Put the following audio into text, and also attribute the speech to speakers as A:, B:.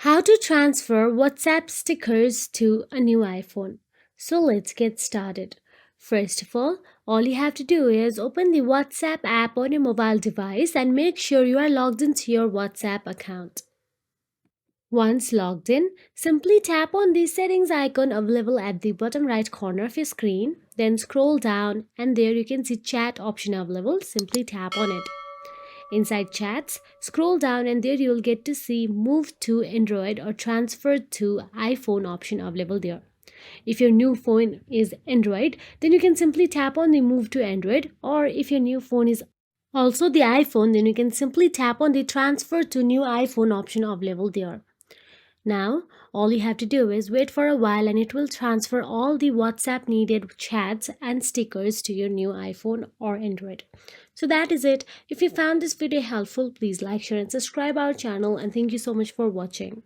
A: How to transfer WhatsApp stickers to a new iPhone. So let's get started. First of all you have to do is open the WhatsApp app on your mobile device and make sure you are logged into your WhatsApp account. Once logged in, simply tap on the settings icon available at the bottom right corner of your screen. Then scroll down and there you can see chat option available. Simply tap on it. Inside chats, scroll down and there you'll get to see move to Android or transfer to iPhone option available there. If your new phone is Android, then you can simply tap on the move to Android, or if your new phone is also the iPhone, then you can simply tap on the transfer to new iPhone option available there. Now, all you have to do is wait for a while and it will transfer all the WhatsApp needed chats and stickers to your new iPhone or Android. So that is it. If you found this video helpful, please like, share and subscribe our channel, and thank you so much for watching.